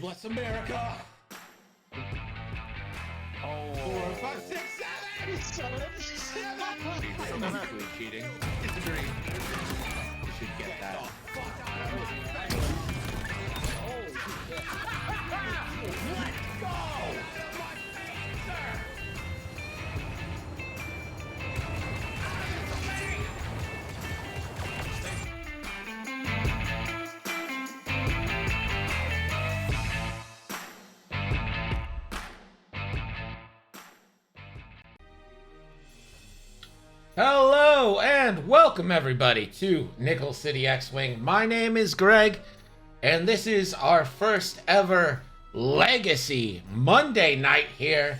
Bless America. Oh. 4, 5, 6, 7. 7. Cheating. Disagree. You should get that. Let's go! My phaser! Hello and welcome everybody to Nickel City X-Wing. My name is Greg and this is our first ever Legacy Monday night here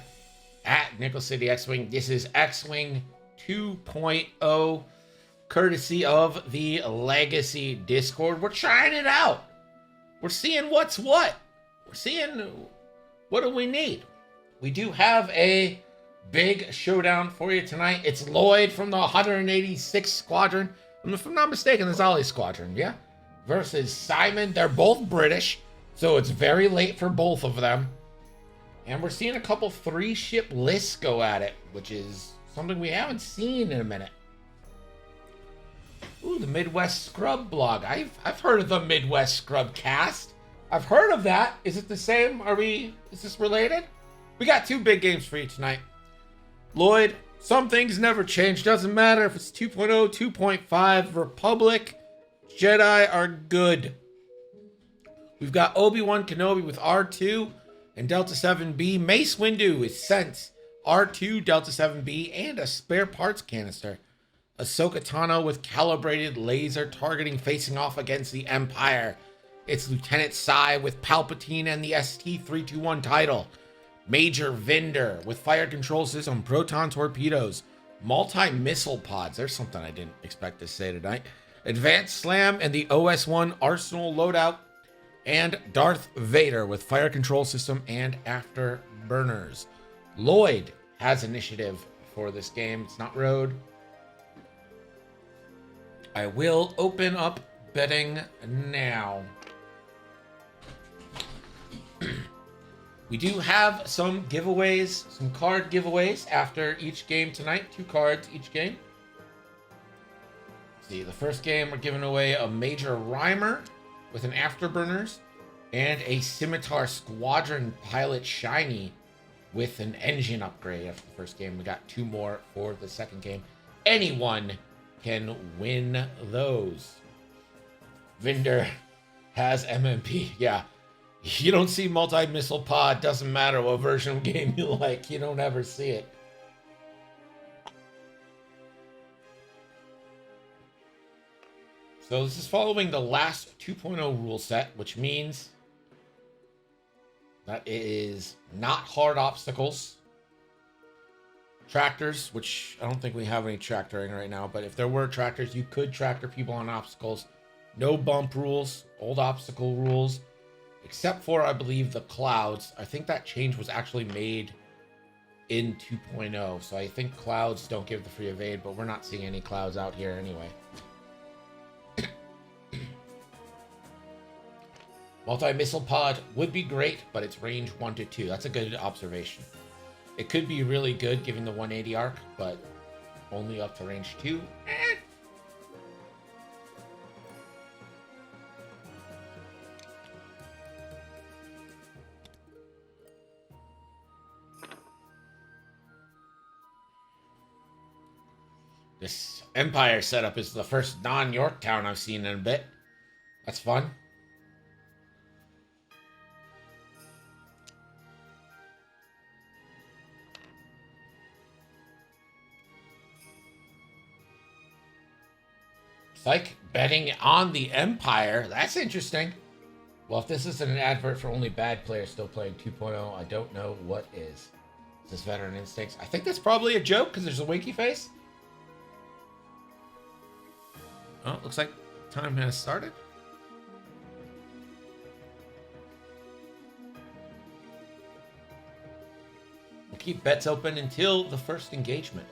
at Nickel City X-Wing. This is X-Wing 2.0 courtesy of the Legacy Discord. We're trying it out. We're seeing what's what. We're seeing what do we need. We do have a big showdown for you tonight. It's Lloyd from the 186th Squadron. If I'm not mistaken, the Ollie Squadron, yeah? Versus Simon. They're both British, so it's very late for both of them. And we're seeing a couple 3-ship lists go at it, which is something we haven't seen in a minute. Ooh, the Midwest Scrub blog. I've heard of the Midwest Scrub cast. I've heard of that. Is it the same? Is this related? We got 2 big games for you tonight. Lloyd, some things never change. Doesn't matter if it's 2.0, 2.5, Republic, Jedi are good. We've got Obi-Wan Kenobi with R2 and Delta 7B. Mace Windu is sent R2, Delta 7B, and a spare parts canister. Ahsoka Tano with calibrated laser targeting facing off against the Empire. It's Lieutenant Sai with Palpatine and the ST-321 title. Major Vendor with fire control system, proton torpedoes, multi-missile pods. There's something I didn't expect to say tonight. Advanced Slam and the OS-1 Arsenal loadout. And Darth Vader with fire control system and afterburners. Lloyd has initiative for this game. It's not road. I will open up betting now. We do have some giveaways, some card giveaways after each game tonight. 2 cards each game. Let's see, the first game we're giving away a Major Rhymer with an Afterburners and a Scimitar Squadron Pilot Shiny with an engine upgrade after the first game. We got 2 more for the second game. Anyone can win those. Vendor has MMP, yeah. You don't see multi-missile pod, doesn't matter what version of game you like, you don't ever see it. So this is following the last 2.0 rule set, which means that it is not hard obstacles. Tractors, which I don't think we have any tractoring right now, but if there were tractors, you could tractor people on obstacles. No bump rules, old obstacle rules. Except for, I believe, the clouds. I think that change was actually made in 2.0. So I think clouds don't give the free evade, but we're not seeing any clouds out here anyway. Multi-missile pod would be great, but it's range 1 to 2. That's a good observation. It could be really good given the 180 arc, but only up to range 2. This Empire setup is the first non-Yorktown I've seen in a bit. That's fun. Psych, betting on the Empire. That's interesting. Well, if this isn't an advert for only bad players still playing 2.0, I don't know what is. Is this Veteran Instincts? I think that's probably a joke because there's a winky face. Oh, looks like time has started. We'll keep bets open until the first engagement.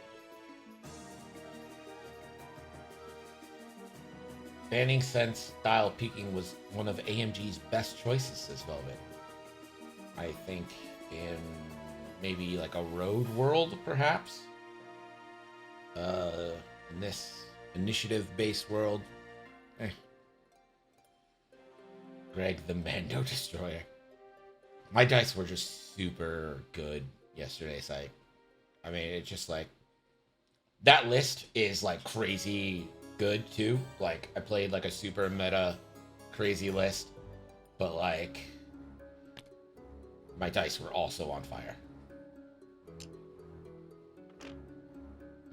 Banning Sense style peeking was one of AMG's best choices, says Velvet. I think in maybe like a road world, perhaps. In this initiative-based world, Greg the Mando Destroyer. My dice were just super good yesterday, so I mean, it's just like that list is like crazy good too. Like I played like a super meta crazy list, but like my dice were also on fire.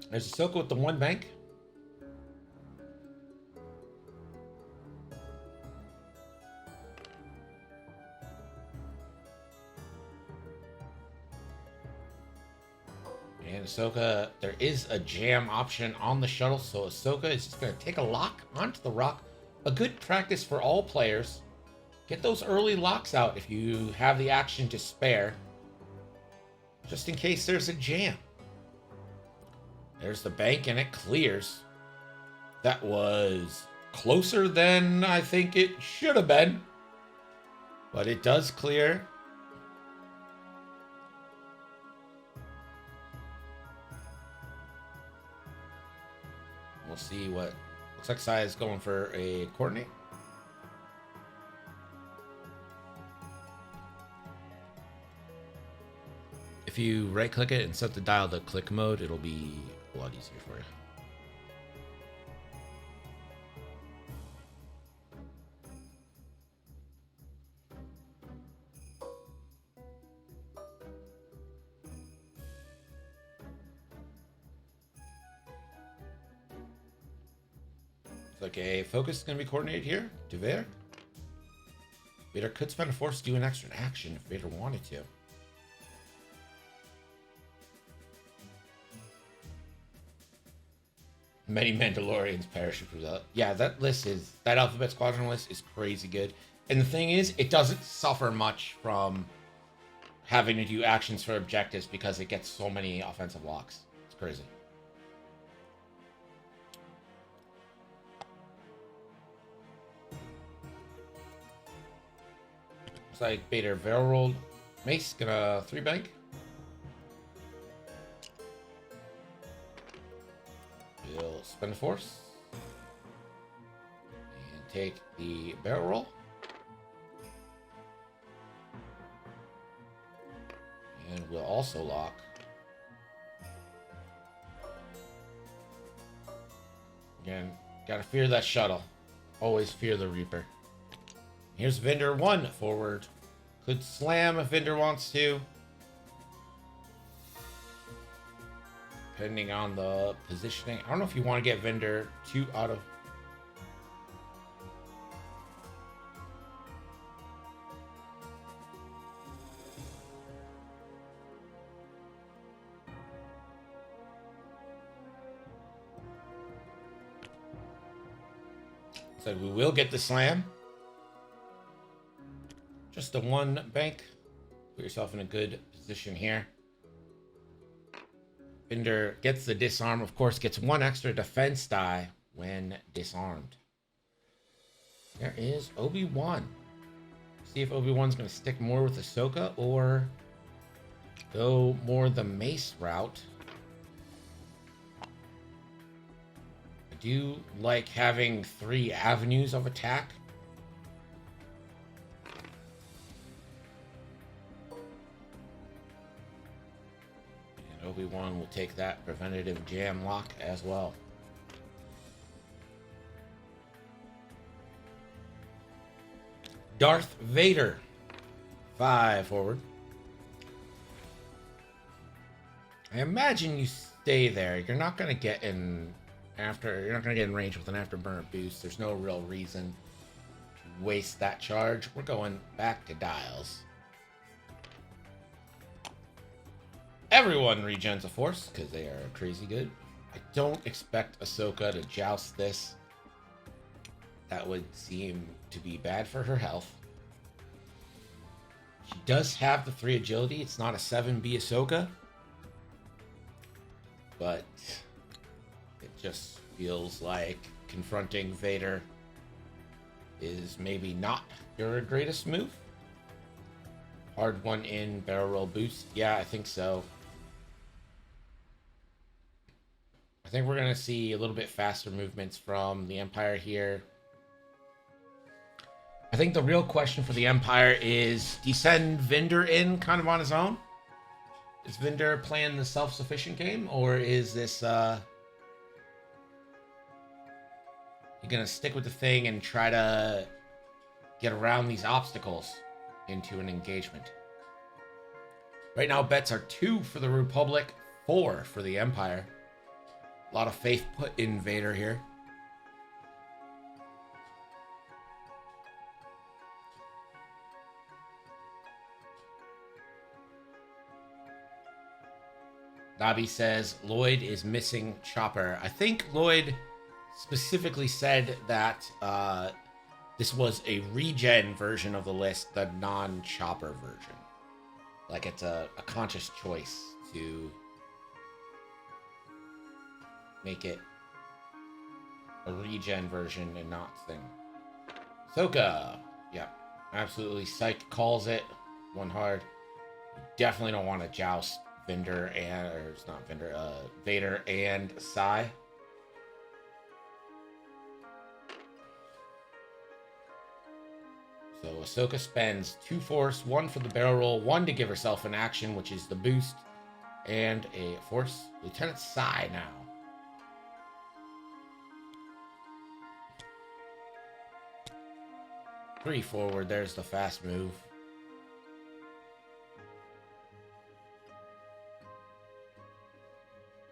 There's Ahsoka with the one bank. And Ahsoka, there is a jam option on the shuttle, so Ahsoka is just going to take a lock onto the rock. A good practice for all players. Get those early locks out if you have the action to spare, just in case there's a jam. There's the bank, and it clears. That was closer than I think it should have been, but it does clear. We'll see what looks like. Sai is going for a coordinate. If you right click it and set the dial to click mode, it'll be a lot easier for you. Okay, focus is going to be coordinated here to Vader. Vader could spend a force to do an extra action if Vader wanted to. Many Mandalorians parachute out. Yeah, that Alphabet Squadron list is crazy good. And the thing is, it doesn't suffer much from having to do actions for objectives because it gets so many offensive locks. It's crazy. Looks like Vader barrel rolled. Mace gonna 3-bank. He'll spend a force and take the barrel roll. And we'll also lock. Again, gotta fear that shuttle. Always fear the Reaper. Here's Vendor 1 forward. Could slam if Vendor wants to. Depending on the positioning. I don't know if you want to get Vendor 2 out of... So we will get the slam. Just the one bank. Put yourself in a good position here. Vendor gets the disarm, of course, gets one extra defense die when disarmed. There is Obi-Wan. See if Obi-Wan's going to stick more with Ahsoka or go more the Mace route. I do like having 3 avenues of attack. Obi-Wan will take that preventative jam lock as well. Darth Vader. 5 forward. I imagine you stay there. You're not going to get in you're not going to get in range with an afterburner boost. There's no real reason to waste that charge. We're going back to dials. Everyone regens a force because they are crazy good. I don't expect Ahsoka to joust this. That would seem to be bad for her health. She does have the 3 agility. It's not a 7B Ahsoka. But it just feels like confronting Vader is maybe not your greatest move. Hard one in, barrel roll boost. Yeah, I think so. I think we're going to see a little bit faster movements from the Empire here. I think the real question for the Empire is, do you send Vinder in kind of on his own? Is Vinder playing the self-sufficient game, or is this, you're going to stick with the thing and try to get around these obstacles into an engagement? Right now, bets are 2 for the Republic, 4 for the Empire. A lot of faith put in Vader here. Nabi says Lloyd is missing Chopper. I think Lloyd specifically said that this was a regen version of the list, the non-Chopper version. Like it's a conscious choice to make it a regen version and not thing. Ahsoka. Yeah, absolutely. Psych calls it. One hard. You definitely don't want to joust Vinder and, or it's not Vinder, Vader and Sai. So Ahsoka spends 2 force, 1 for the barrel roll, 1 to give herself an action, which is the boost, and a force. Lieutenant Sai now. Three forward, there's the fast move.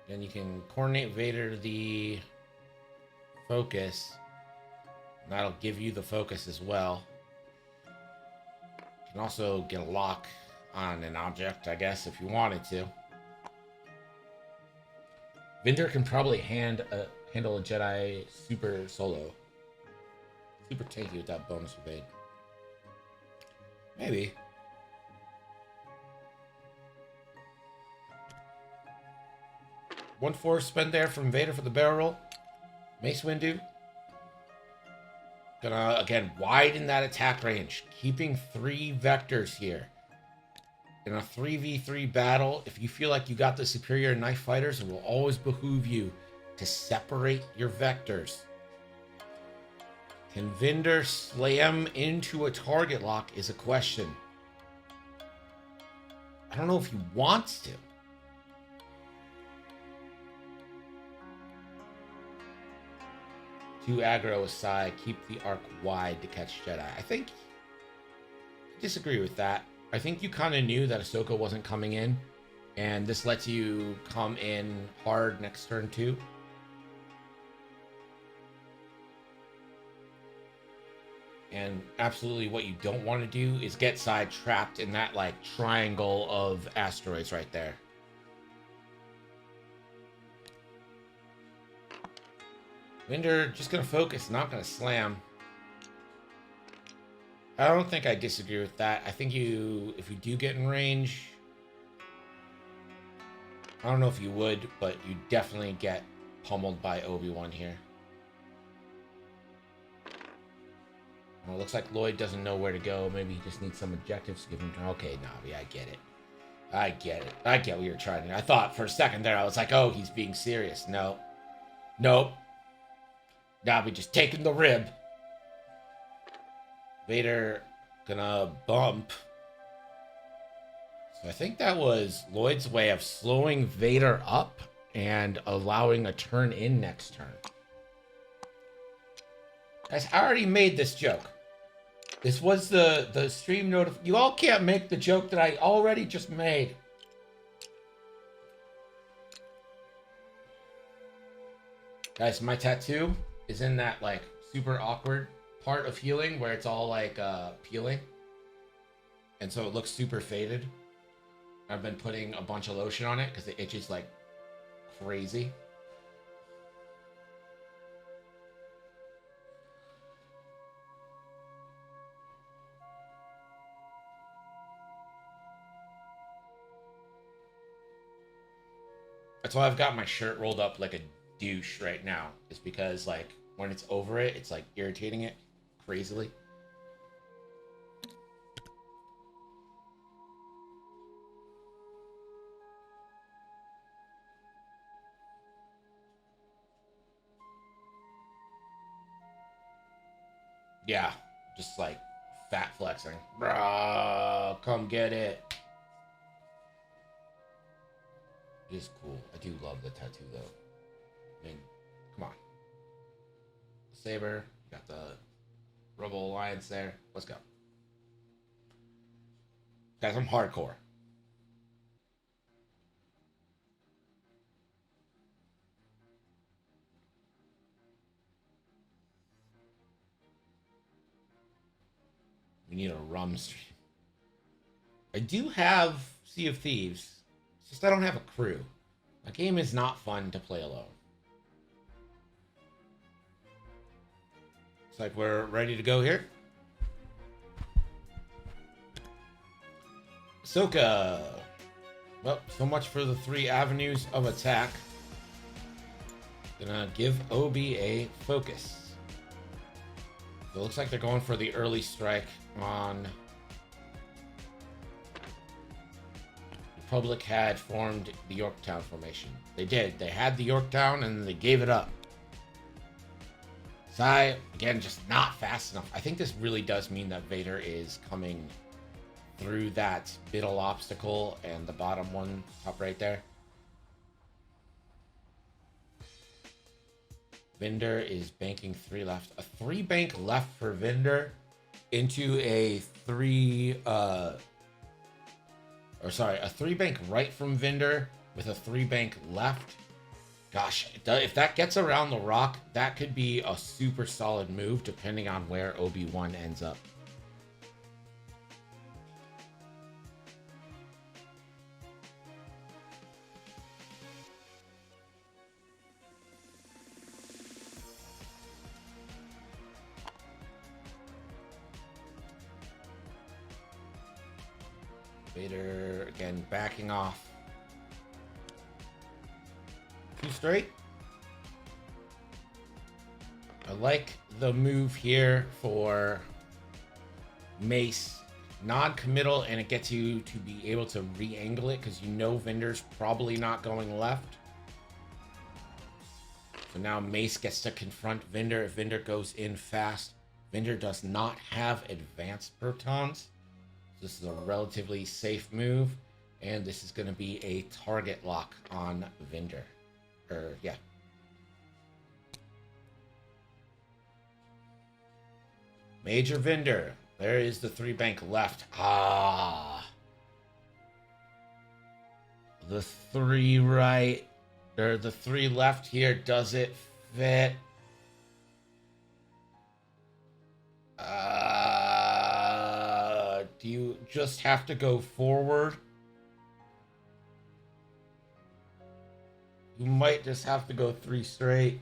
Then you can coordinate Vader the focus. And that'll give you the focus as well. You can also get a lock on an object, I guess, if you wanted to. Vinder can probably handle a Jedi super solo. Super tanky with that bonus evade. Maybe. One force spend there from Vader for the barrel roll. Mace Windu. Gonna, again, widen that attack range. Keeping 3 vectors here. In a 3v3 battle, if you feel like you got the superior knife fighters, it will always behoove you to separate your vectors. Can Vinder slam into a target lock is a question. I don't know if he wants to. Too aggro aside, keep the arc wide to catch Jedi. I think I disagree with that. I think you kind of knew that Ahsoka wasn't coming in, and this lets you come in hard next turn too. And absolutely what you don't want to do is get sidetrapped in that like triangle of asteroids right there. Vinder just gonna focus, not gonna slam. I don't think I disagree with that. I think if you do get in range, I don't know if you would, but you definitely get pummeled by Obi-Wan here. Well, it looks like Lloyd doesn't know where to go. Maybe he just needs some objectives to give him. Okay, Navi, I get it. I get it. I get what you're trying to do. I thought for a second there, I was like, oh, he's being serious. No. Nope. Navi just taking the rib. Vader gonna bump. So I think that was Lloyd's way of slowing Vader up and allowing a turn in next turn. Guys, I already made this joke. This was the stream notif. You all can't make the joke that I already just made. Guys, my tattoo is in that like super awkward part of healing where it's all like peeling. And so it looks super faded. I've been putting a bunch of lotion on it because it itches like crazy. That's why I've got my shirt rolled up like a douche right now. Is because like when it's over it, it's like irritating it crazily. Yeah, just like fat flexing. Bro, come get it. It is cool. I do love the tattoo though. I mean, come on. Saber, got the Rebel Alliance there. Let's go. Guys, I'm hardcore. We need a rum stream. I do have Sea of Thieves. It's just I don't have a crew. My game is not fun to play alone. Looks like we're ready to go here. Ahsoka. Well, so much for the 3 avenues of attack. Gonna give OB a focus. So it looks like they're going for the early strike on... Republic had formed the Yorktown formation. They did. They had the Yorktown and they gave it up. Sai, again, just not fast enough. I think this really does mean that Vader is coming through that middle obstacle and the bottom one, top right there. Vinder is banking 3 left. A 3 bank left for Vinder into a 3 a 3 bank right from Vinder with a 3 bank left. Gosh, if that gets around the rock, that could be a super solid move depending on where Obi-Wan ends up. Vader, again, backing off. 2 straight. I like the move here for Mace. Non-committal, and it gets you to be able to re-angle it because you know Vinder's probably not going left. So now Mace gets to confront Vinder. If Vinder goes in fast, Vinder does not have advanced protons. This is a relatively safe move, and this is going to be a target lock on Vinder. Yeah. Major Vinder. There is the 3 bank left. Ah. The 3 right. Or the 3 left here. Does it fit? Do you just have to go forward? You might just have to go 3 straight.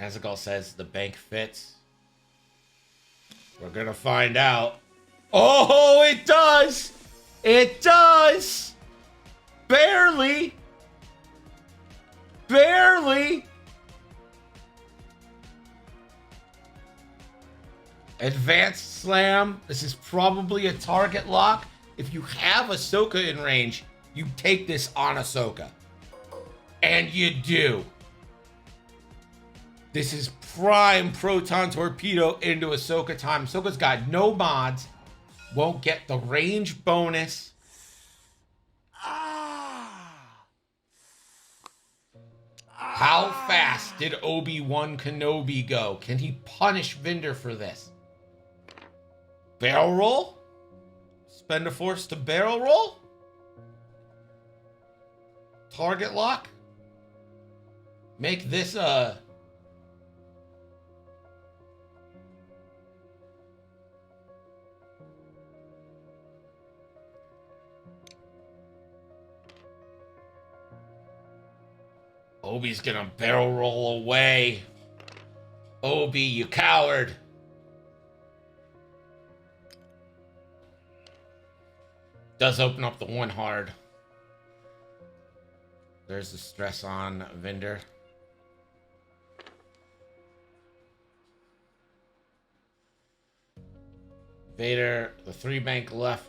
Hasegal says the bank fits. We're gonna find out. Oh, it does! It does! Barely! Barely! Advanced slam. This is probably a target lock. If you have Ahsoka in range, you take this on Ahsoka. And you do. This is prime proton torpedo into Ahsoka time. Ahsoka's got no mods. Won't get the range bonus. How fast did Obi-Wan Kenobi go? Can he punish Vinder for this? Barrel roll? Spend a force to barrel roll? Target lock? Make this a... Obi's gonna barrel roll away. Obi, you coward. Does open up the 1 hard. There's the stress on Vinder. Vader, the 3 bank left.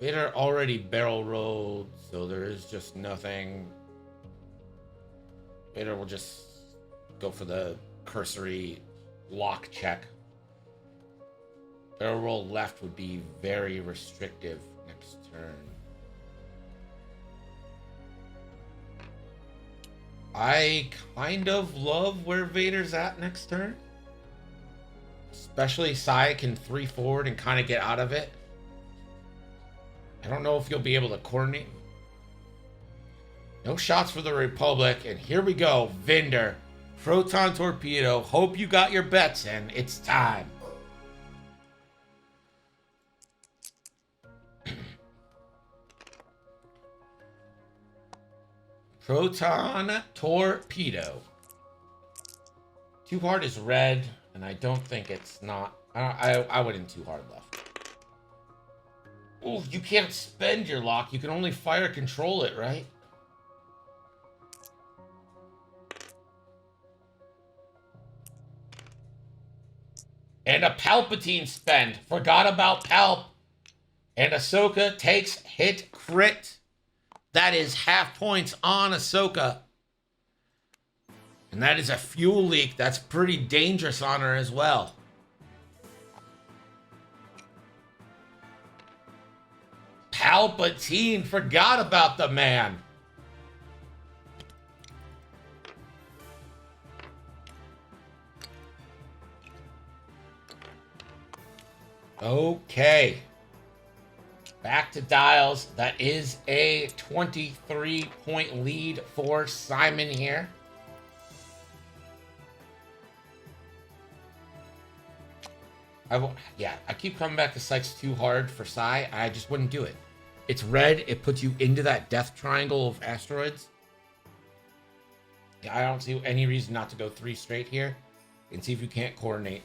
Vader already barrel rolled, so there is just nothing. Vader will just go for the cursory lock check. Barrel roll left would be very restrictive next turn. I kind of love where Vader's at next turn. Especially Sai can 3 forward and kind of get out of it. I don't know if you'll be able to coordinate. No shots for the Republic, and here we go. Vinder, Proton Torpedo. Hope you got your bets in. It's time. Proton Torpedo. Too hard is red, and I don't think it's not. I wouldn't too hard left. Oh, you can't spend your lock. You can only fire control it, right? And a Palpatine spend. Forgot about Palp. And Ahsoka takes hit crit. That is half points on Ahsoka. And that is a fuel leak. That's pretty dangerous on her as well. Palpatine, forgot about the man. Okay. Back to dials. That is a 23-point lead for Simon here. I keep coming back to Sykes too hard for Sai. I just wouldn't do it. It's red. It puts you into that death triangle of asteroids. I don't see any reason not to go 3 straight here and see if you can't coordinate.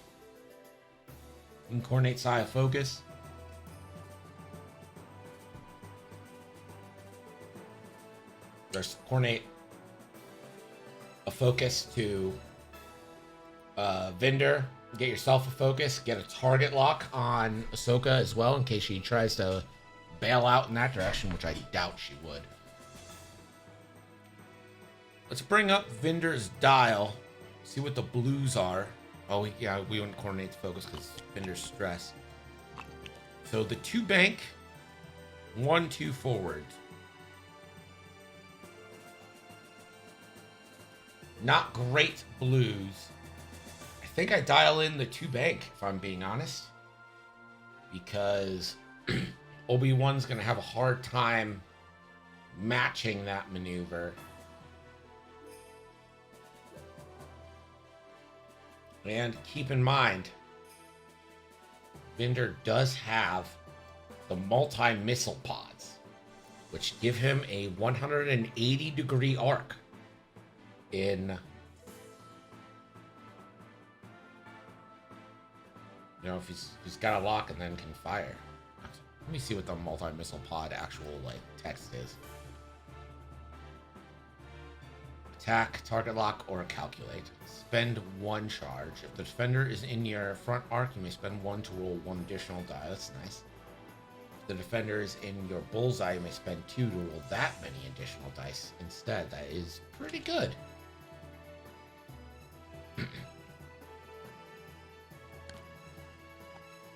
You can coordinate Sai a focus. There's coordinate a focus to Vinder. Get yourself a focus. Get a target lock on Ahsoka as well in case she tries to bail out in that direction, which I doubt she would. Let's bring up Vinder's dial. See what the blues are. Oh, yeah, we wouldn't coordinate the focus because Vinder's stress. So the 2 bank, 1, 2 forward. Not great blues. I think I dial in the 2 bank, if I'm being honest. Because Obi-Wan's going to have a hard time matching that maneuver. And keep in mind, Vinder does have the multi-missile pods, which give him a 180-degree arc in, you know, if he's got a lock and then can fire. Let me see what the multi-missile pod actual text is. Attack, target lock, or calculate. Spend 1 charge. If the defender is in your front arc, you may spend 1 to roll 1 additional die. That's nice. If the defender is in your bullseye, you may spend 2 to roll that many additional dice instead. That is pretty good.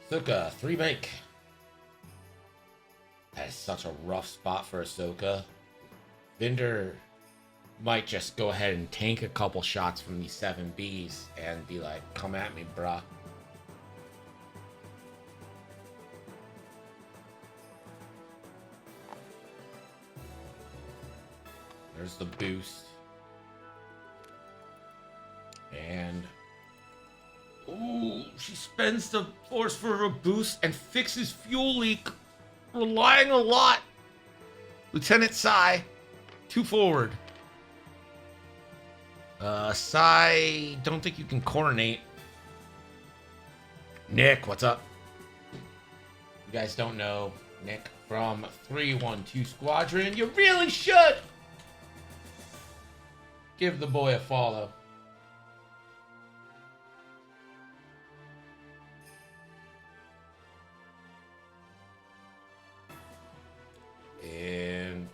Ahsoka, 3 bank. That is such a rough spot for Ahsoka. Vinder might just go ahead and tank a couple shots from these 7Bs and be like, come at me, bruh. There's the boost. And ooh, she spends the force for a boost and fixes fuel leak, relying a lot. Lieutenant Sai, 2 forward. Sai, don't think you can coordinate. Nick, what's up? You guys don't know Nick from 312 Squadron. You really should give the boy a follow.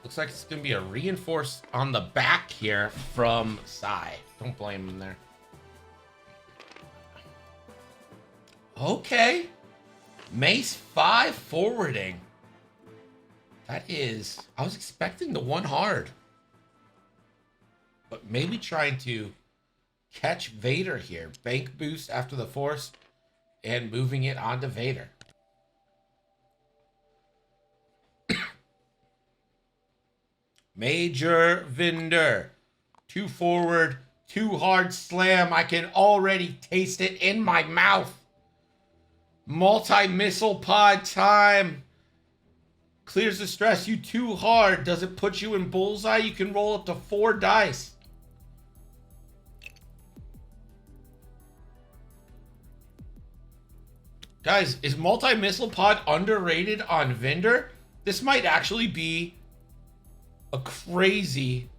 Looks like it's going to be a reinforce on the back here from Sai. Don't blame him there. Okay. Mace 5 forwarding. That is... I was expecting the one hard. But maybe trying to catch Vader here. Bank boost after the force and moving it onto Vader. Major Vinder. 2 forward, 2 hard slam. I can already taste it in my mouth. Multi-missile pod time. Clears the stress. You 2 hard. Does it put you in bullseye? You can roll up to 4 dice. Guys, is multi-missile pod underrated on Vinder? This might actually be a crazy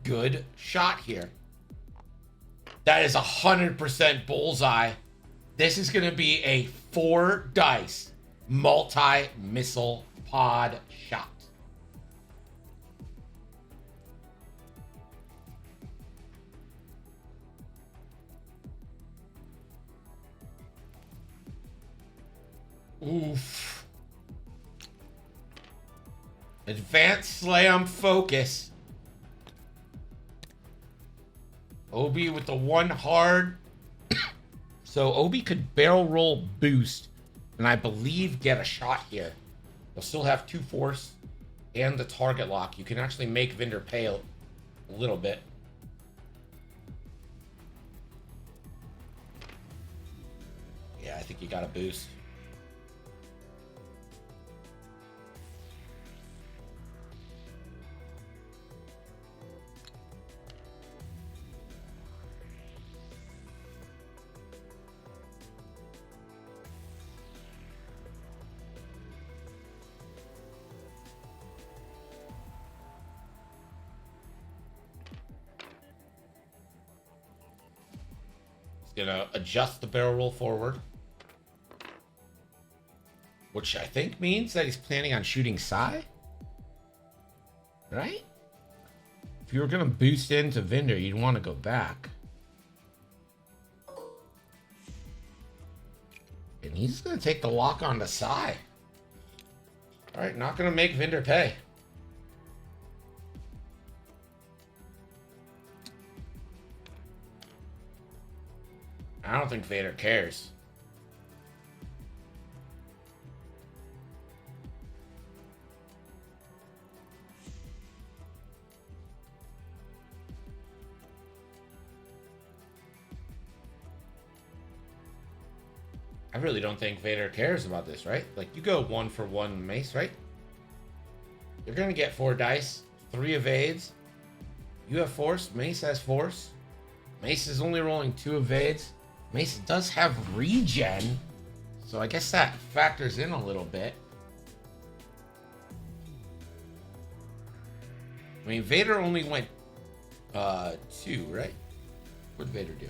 good shot here. That is 100% bullseye. This is going to be a 4 dice multi-missile pod shot. Oof. Advanced slam focus. Obi with the 1 hard. So Obi could barrel roll boost and I believe get a shot here. You'll still have 2 force and the target lock. You can actually make Vinder pay a little bit. Yeah, I think you got a boost. Gonna adjust the barrel roll forward, which I think means that he's planning on shooting Sai, right? If you were gonna boost into Vinder, you'd want to go back, and he's gonna take the lock on the Sai. All right, not gonna make Vinder pay. I don't think Vader cares. I really don't think Vader cares about this, right? Like, you go 1 for 1 Mace, right? You're gonna get 4 dice, 3 evades. You have force, Mace has force. Mace is only rolling 2 evades. Mace does have regen, so I guess that factors in a little bit. I mean, Vader only went 2, right? What did Vader do?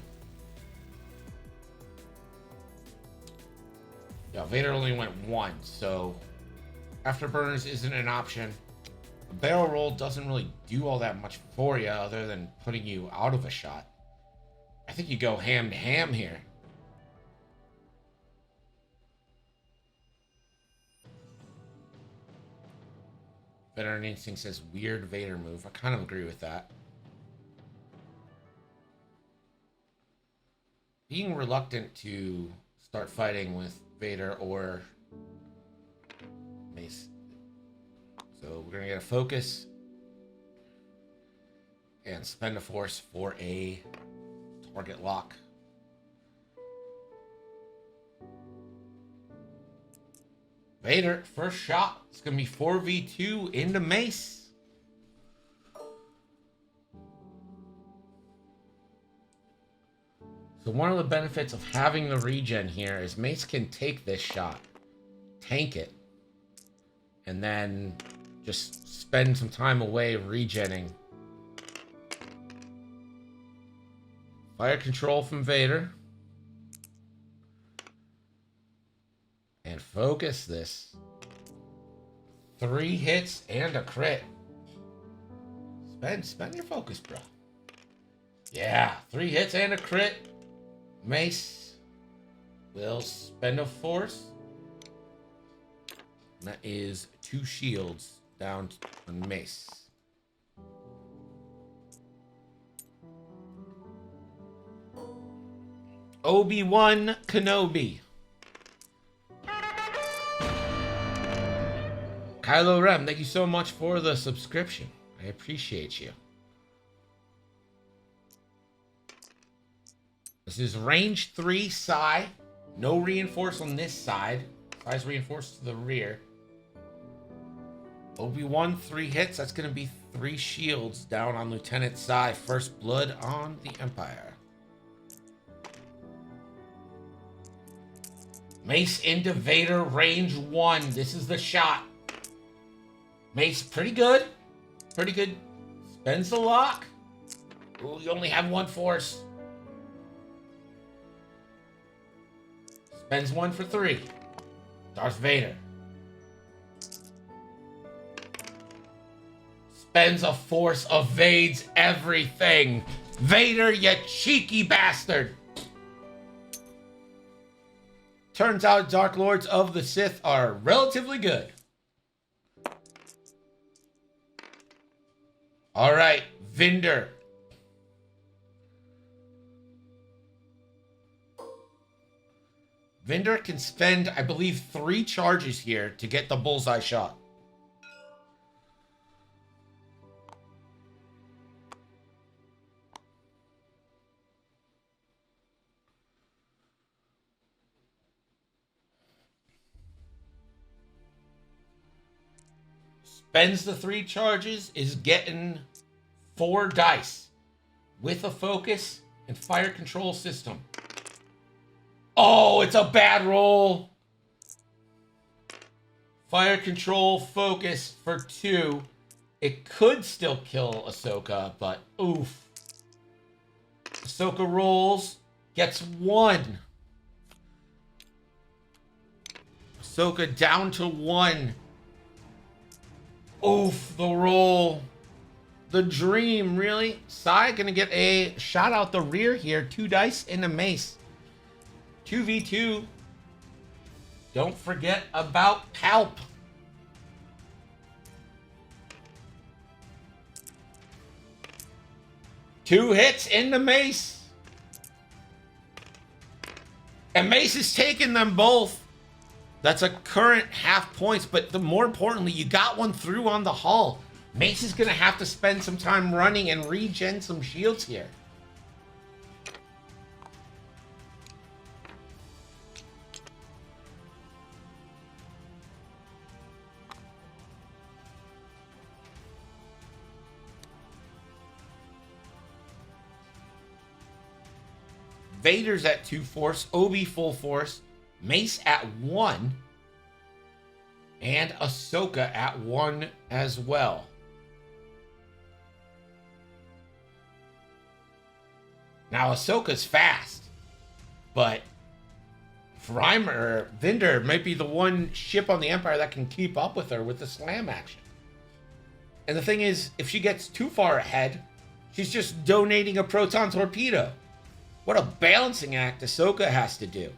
Yeah, Vader only went 1, so afterburners isn't an option. A barrel roll doesn't really do all that much for you other than putting you out of a shot. I think you go ham to ham here. Veteran Instinct says weird Vader move. I kind of agree with that. Being reluctant to start fighting with Vader or Mace. So we're going to get a focus and spend a force for a target lock. Vader, first shot. It's going to be 4v2 into Mace. So one of the benefits of having the regen here is Mace can take this shot, tank it, and then just spend some time away regenning. Fire control from Vader. And focus this. 3 hits and a crit. Spend your focus, bro. Yeah, 3 hits and a crit. Mace will spend a force. And that is 2 shields down on Mace. Obi-Wan Kenobi. Kylo Ren, thank you so much for the subscription. I appreciate you. This is range 3 Psy. No reinforce on this side. Psy's reinforced to the rear. Obi-Wan, 3 hits. That's going to be 3 shields down on Lieutenant Psy. First blood on the Empire. Mace into Vader, range 1. This is the shot. Mace, pretty good. Pretty good. Spends the lock. Ooh, you only have 1 force. Spends 1 for 3. Darth Vader. Spends a force, evades everything. Vader, you cheeky bastard. Turns out Dark Lords of the Sith are relatively good. All right, Vinder. Vinder can spend, I believe, 3 charges here to get the bullseye shot. Spends the 3 charges, is getting 4 dice with a focus and fire control system. Oh, it's a bad roll. Fire control focus for 2. It could still kill Ahsoka, but oof. Ahsoka rolls, gets 1. Ahsoka down to 1. Oof, the roll. The dream, really? Sai gonna get a shot out the rear here. 2 dice and a mace. 2v2. Don't forget about Palp. Two hits in the mace. And Mace is taking them both. That's a current half points, but more importantly, you got one through on the hull. Mace is going to have to spend some time running and regen some shields here. Vader's at 2 force, Obi full force, Mace at 1, and Ahsoka at 1 as well. Now Ahsoka's fast, but Vinder might be the one ship on the Empire that can keep up with her with the slam action. And the thing is, if she gets too far ahead, she's just donating a proton torpedo. What a balancing act Ahsoka has to do.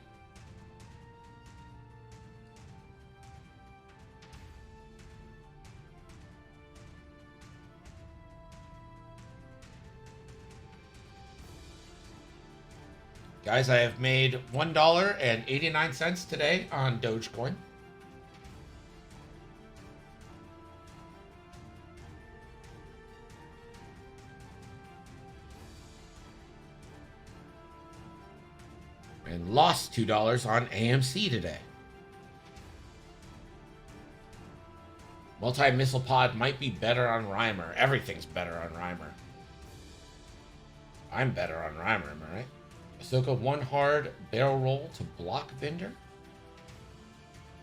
Guys, I have made $1.89 today on Dogecoin. And lost $2 on AMC today. Multi-missile pod might be better on Reimer. Everything's better on Reimer. I'm better on Reimer, am I right? Ahsoka, 1 hard barrel roll to block Vinder.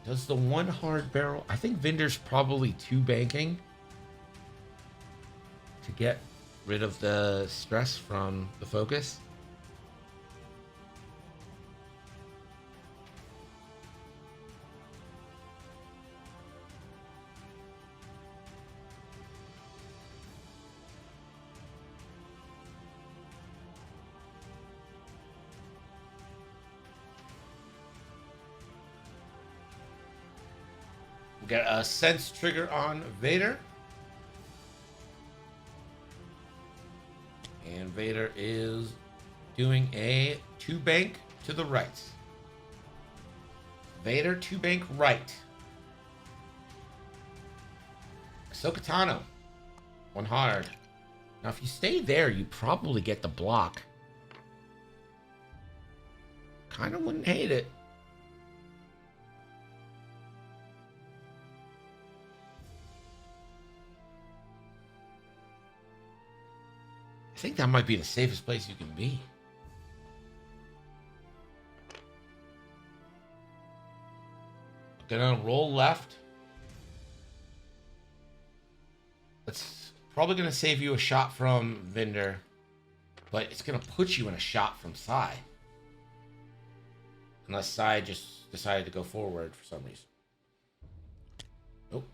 Does the 1 hard barrel... I think Vinder's probably 2 banking to get rid of the stress from the focus. Get a sense trigger on Vader. And Vader is doing a 2-bank to the right. Vader 2-bank right. Ahsoka Tano. 1 hard. Now if you stay there, you probably get the block. Kind of wouldn't hate it. I think that might be the safest place you can be. Gonna roll left. That's probably gonna save you a shot from Vinder, but it's gonna put you in a shot from Sai. Unless Sai just decided to go forward for some reason. Nope.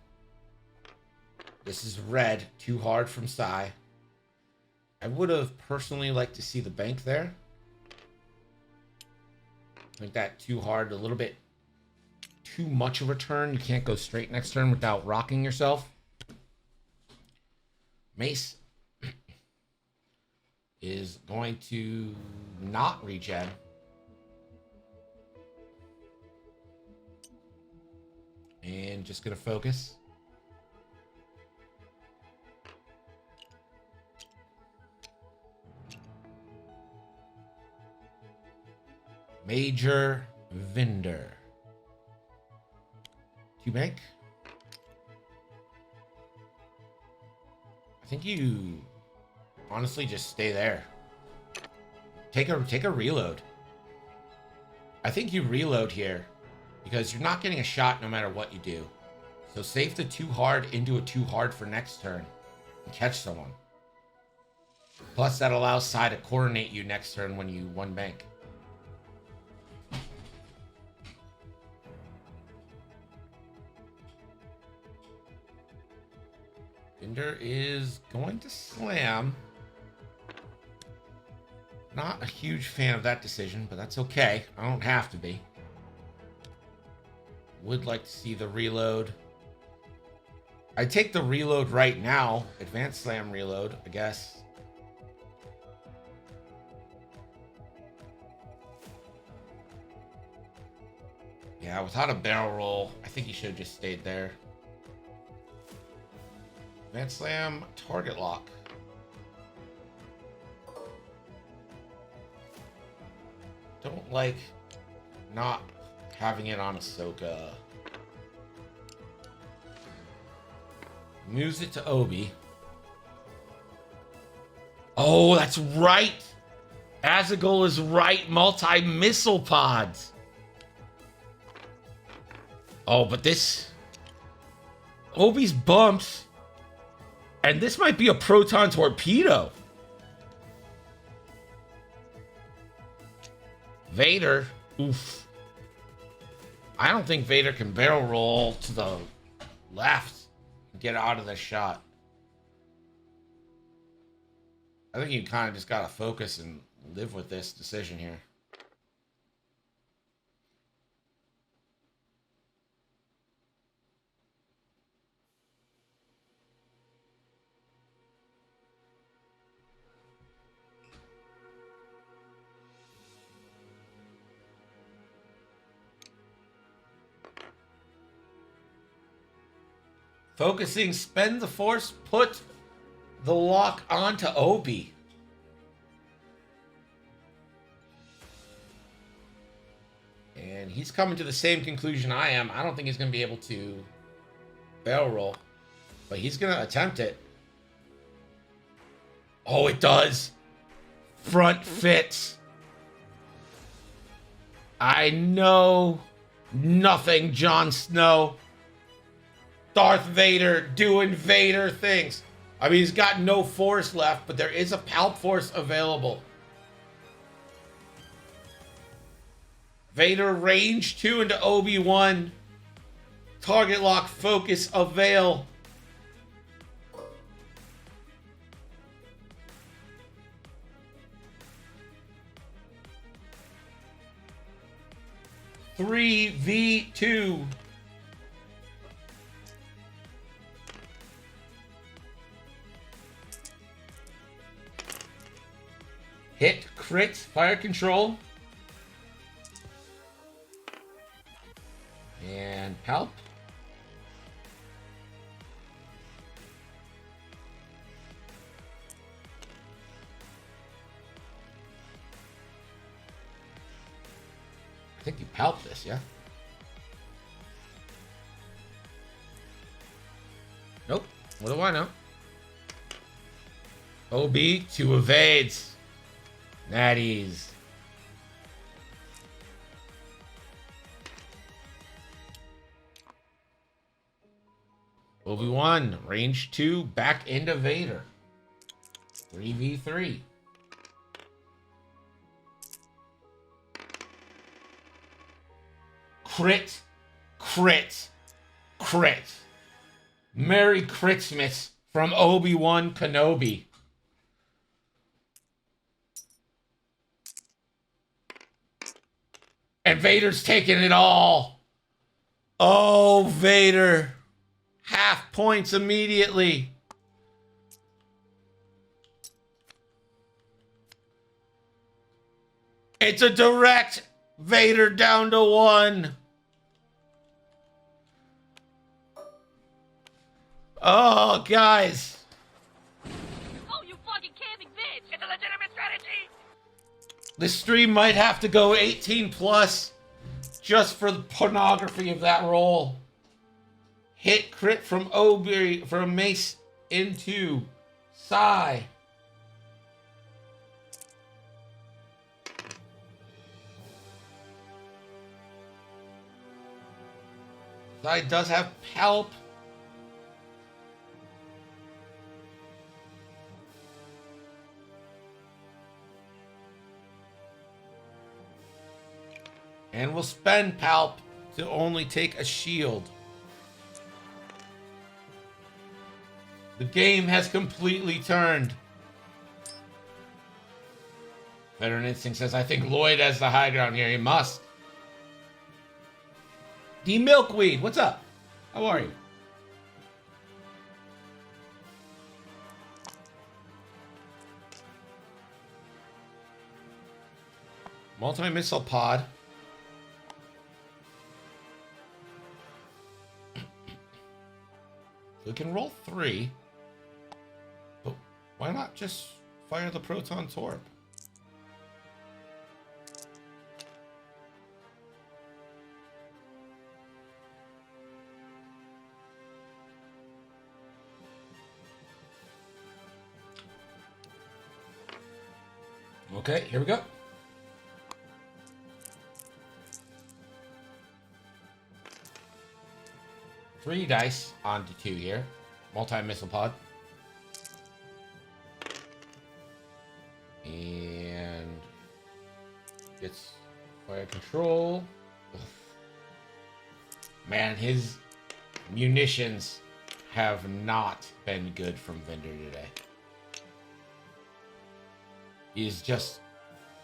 This is red, too hard from Sai. I would have personally liked to see the bank there. I think that too hard, a little bit too much of a turn. You can't go straight next turn without rocking yourself. Mace is going to not regen. And just going to focus. Major Vinder. 2-bank. I think you honestly just stay there. Take a reload. I think you reload here because you're not getting a shot no matter what you do. So save the 2 hard into a 2 hard for next turn and catch someone. Plus that allows Sai to coordinate you next turn when you 1-bank. Vinder is going to slam. Not a huge fan of that decision, but that's okay. I don't have to be. Would like to see the reload. I'd take the reload right now. Advanced slam reload, I guess. Yeah, without a barrel roll, I think he should have just stayed there. Advanced slam, target lock. Don't like not having it on Ahsoka. Moves it to Obi. Oh, that's right. Azagul is right. Multi-missile pods. Oh, but this... Obi's bumps. And this might be a proton torpedo. Vader. Oof. I don't think Vader can barrel roll to the left and get out of this shot. I think you kind of just got to focus and live with this decision here. Focusing, spend the force, put the lock onto Obi. And he's coming to the same conclusion I am. I don't think he's going to be able to barrel roll, but he's going to attempt it. Oh, it does. Front fits. I know nothing, Jon Snow. Darth Vader doing Vader things. I mean, he's got no force left, but there is a palp force available. Vader range 2 into Obi-Wan. Target lock, focus, avail. Three v2. crit, fire control. And Palp. I think you Palp this, yeah? Nope. What do I know? OB, 2 evades. Natties. Obi-Wan, range 2, back into Vader. 3v3. Crit, crit, crit. Merry Christmas from Obi-Wan Kenobi. And Vader's taking it all. Oh, Vader. Half points immediately. It's a direct Vader down to 1. Oh, guys. Oh, you fucking camping bitch! It's a legitimate strategy! This stream might have to go 18 plus just for the pornography of that roll. Hit crit from Obi from Mace into Sai. Sai does have Palp. And we'll spend Palp to only take a shield. The game has completely turned. Veteran Instinct says, I think Lloyd has the high ground here. He must. D Milkweed, what's up? How are you? Multi-missile pod. We can roll 3, but why not just fire the proton torp? Okay, here we go. Three dice onto 2 here. Multi-missile pod. And gets fire control. Oof. Man, his munitions have not been good from Vendor today. He's just...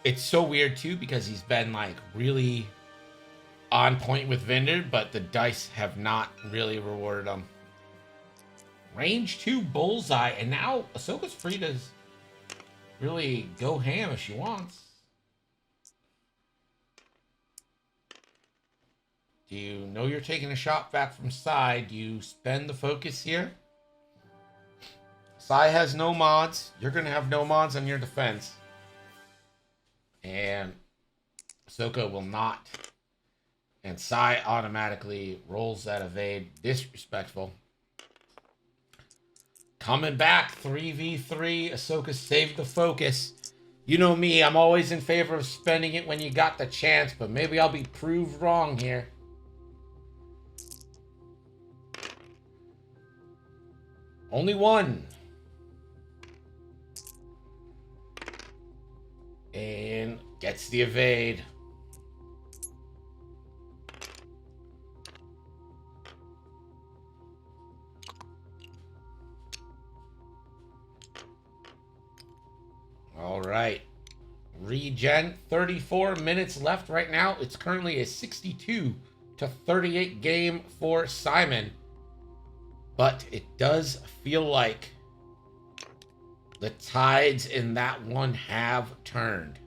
It's so weird, too, because he's been, like, really on point with Vendor, but the dice have not really rewarded him. Range 2 bullseye, and now Ahsoka's free to really go ham if she wants. Do you know you're taking a shot back from Sai? Do you spend the focus here? Sai has no mods. You're going to have no mods on your defense. And Ahsoka will not. And Sai automatically rolls that evade. Disrespectful. Coming back, 3v3. Ahsoka saved the focus. You know me, I'm always in favor of spending it when you got the chance, but maybe I'll be proved wrong here. Only 1. And gets the evade. All right. Regen, 34 minutes left right now. It's currently a 62-38 game for Simon. But it does feel like the tides in that one have turned.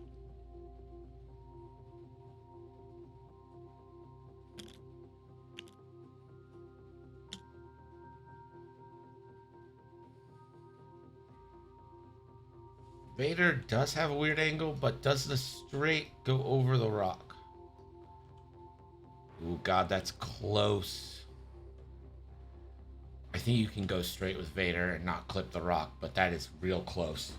Vader does have a weird angle, but does the straight go over the rock? Oh god, that's close. I think you can go straight with Vader and not clip the rock, but that is real close.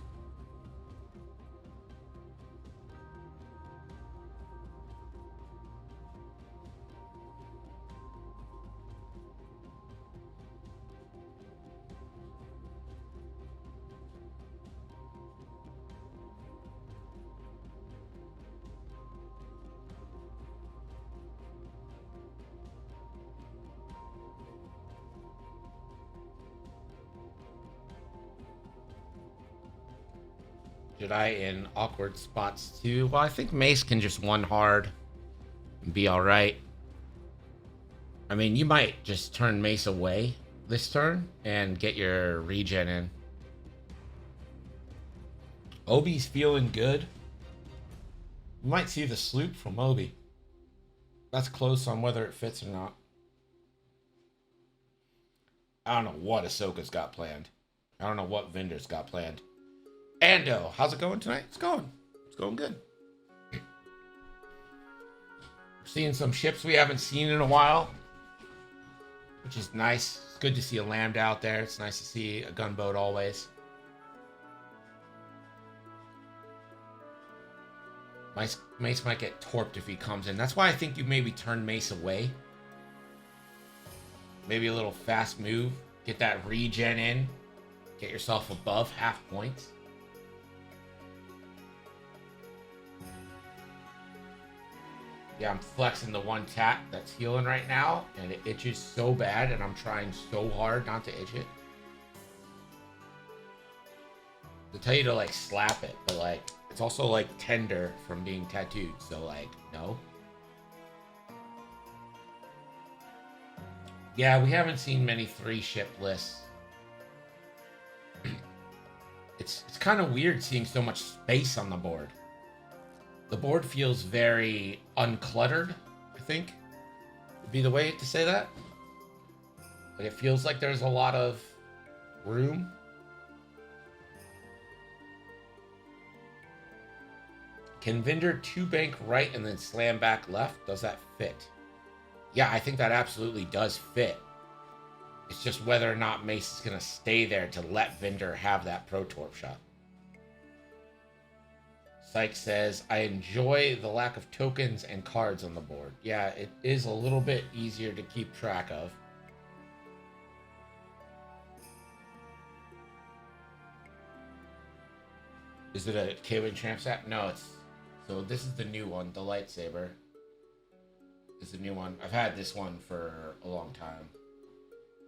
Jedi in awkward spots too. Well, I think Mace can just one hard and be alright. I mean, you might just turn Mace away this turn and get your regen in. Obi's feeling good. You might see the sloop from Obi. That's close on whether it fits or not. I don't know what Ahsoka's got planned. I don't know what Vinder's got planned. Ando, how's it going tonight? It's going good. Seeing some ships we haven't seen in a while, which is nice. It's good to see a Lambda out there. It's nice to see a gunboat always. Mace might get torped if he comes in. That's why I think you maybe turn Mace away. Maybe a little fast move. Get that regen in. Get yourself above half points. Yeah, I'm flexing the one tat that's healing right now, and it itches so bad, and I'm trying so hard not to itch it. They tell you to, like, slap it, but, like, it's also, like, tender from being tattooed, so, like, no. Yeah, we haven't seen many 3-ship lists. It's kind of weird seeing so much space on the board. The board feels very uncluttered, I think, would be the way to say that. Like, it feels like there's a lot of room. Can Vinder 2-bank right and then slam back left? Does that fit? Yeah, I think that absolutely does fit. It's just whether or not Mace is going to stay there to let Vinder have that Pro Torp shot. Syke says, I enjoy the lack of tokens and cards on the board. Yeah, it is a little bit easier to keep track of. Is it a K-Wing Champ set? No, it's... So this is the new one, the lightsaber. This is the new one. I've had this one for a long time.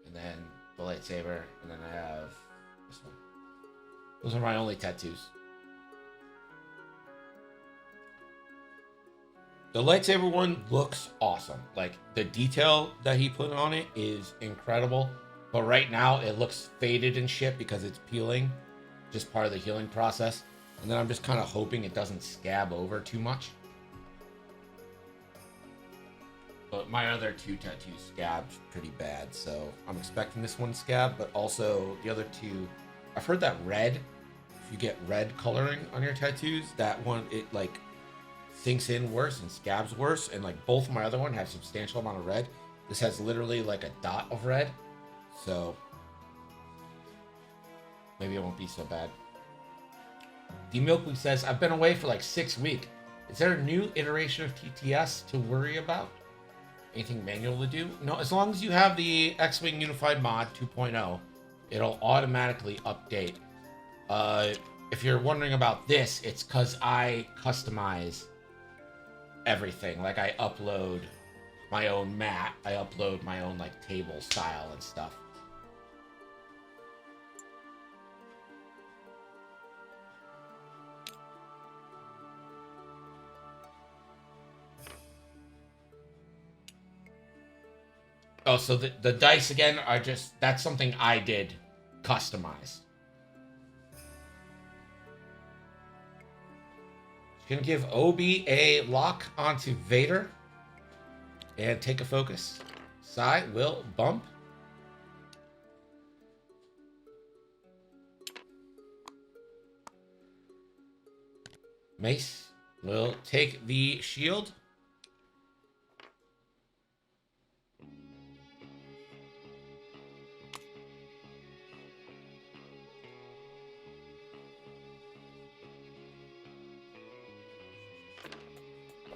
And then the lightsaber, and then I have this one. Those are my only tattoos. The lightsaber one looks awesome. Like, the detail that he put on it is incredible. But right now, it looks faded and shit because it's peeling. Just part of the healing process. And then I'm just kind of hoping it doesn't scab over too much. But my other 2 tattoos scabbed pretty bad. So I'm expecting this one scab. But also, the other 2... I've heard that red, if you get red coloring on your tattoos, that one, it, like... sinks in worse and scabs worse, and like both my other one have substantial amount of red. This has literally like a dot of red, so maybe it won't be so bad. D Milkweed says, I've been away for like 6 weeks. Is there a new iteration of TTS to worry about? Anything manual to do? No, as long as you have the X-Wing Unified Mod 2.0, it'll automatically update. If you're wondering about this, it's because I customize everything. Like, I upload my own mat, I upload my own like table style and stuff. Oh, so the dice again are just, that's something I did customize. Gonna give Obi a lock onto Vader and take a focus. Sai will bump. Mace will take the shield.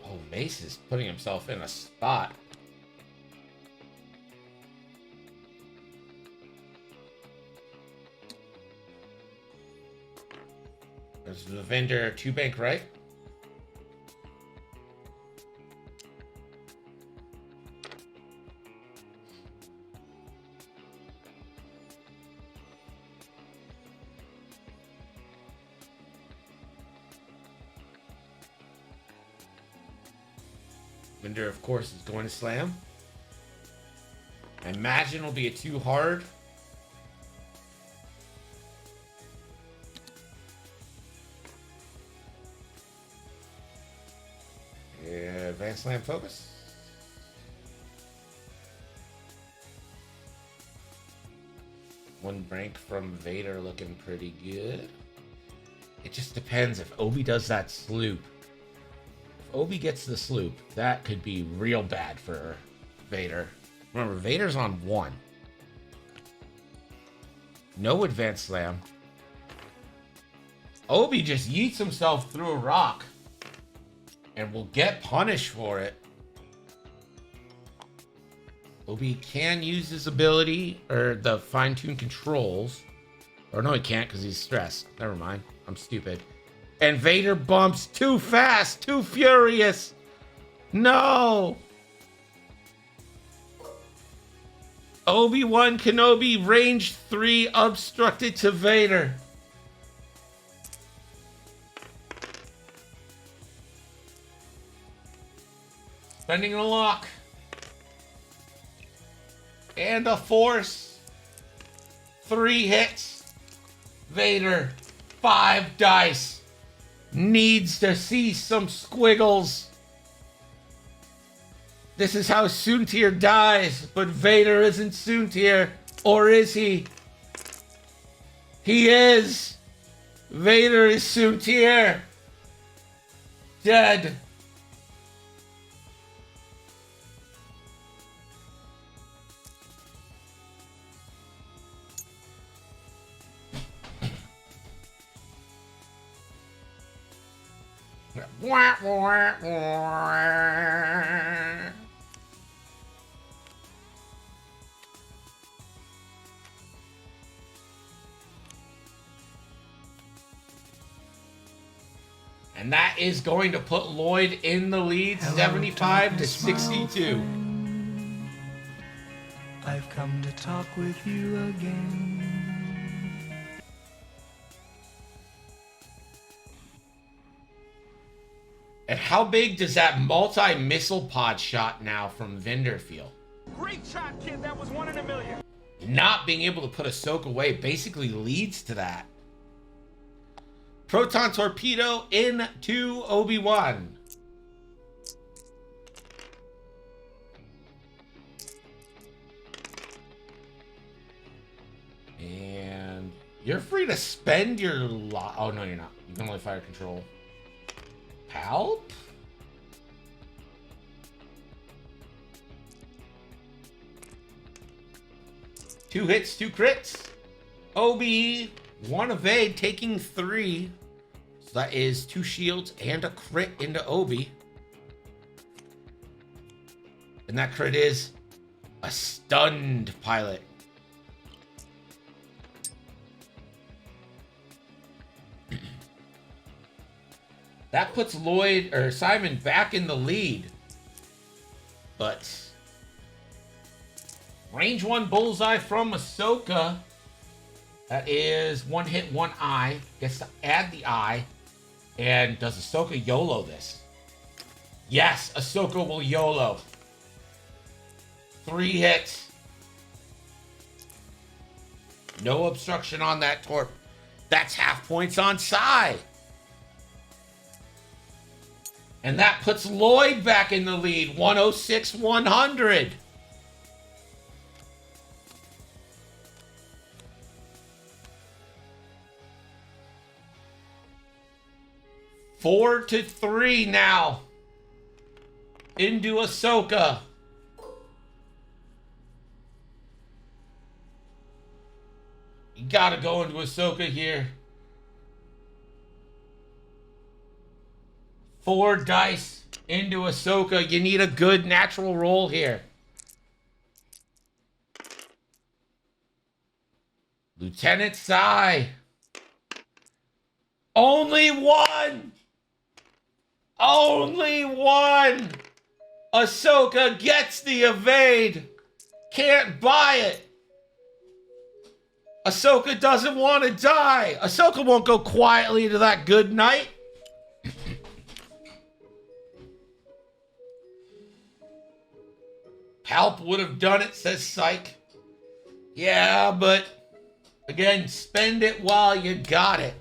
Oh, Mace is putting himself in a spot. There's the vendor 2 bank, right? Vendor, of course, is going to slam. I imagine it'll be a 2 hard. Yeah, advanced slam focus. One rank from Vader looking pretty good. It just depends if Obi does that sloop. If Obi gets the sloop, that could be real bad for Vader. Remember, Vader's on 1. No advanced slam. Obi just yeets himself through a rock and will get punished for it. Obi can use his ability, or the fine-tune controls. Or no, he can't because he's stressed. Never mind. I'm stupid. And Vader bumps too fast, too furious. No! Obi-Wan Kenobi range 3 obstructed to Vader. Spending a lock. And a force. 3 hits. Vader, 5 dice. Needs to see some squiggles. This is how Soontir dies, but Vader isn't Soontir. Or is he? He is. Vader is Soontir. Dead. Wah, wah, wah. And that is going to put Lloyd in the lead, hello, 75 to 62. I've come to talk with you again. And how big does that multi-missile pod shot now from Vendor feel? Great shot, kid. That was 1 in a million. Not being able to put Ahsoka away basically leads to that. Proton torpedo into Obi-Wan. And you're free to spend your oh no, you're not. You can only fire control. Palp? Two hits, 2 crits. Obi, 1 evade, taking 3. So that is 2 shields and a crit into Obi. And that crit is a stunned pilot. That puts Lloyd or Simon back in the lead. But range 1 bullseye from Ahsoka. That is 1 hit, 1 eye. Gets to add the eye. And does Ahsoka YOLO this? Yes, Ahsoka will YOLO. 3 hits. No obstruction on that torp. That's half points on Sai. And that puts Lloyd back in the lead, 106-100. 4-3 now. Into Ahsoka. You gotta go into Ahsoka here. 4 dice into Ahsoka. You need a good natural roll here. Lieutenant Sai. Only one. Only one. Ahsoka gets the evade. Can't buy it. Ahsoka doesn't want to die. Ahsoka won't go quietly to that good night. Palp would have done it, says Psych. Yeah, but again, spend it while you got it.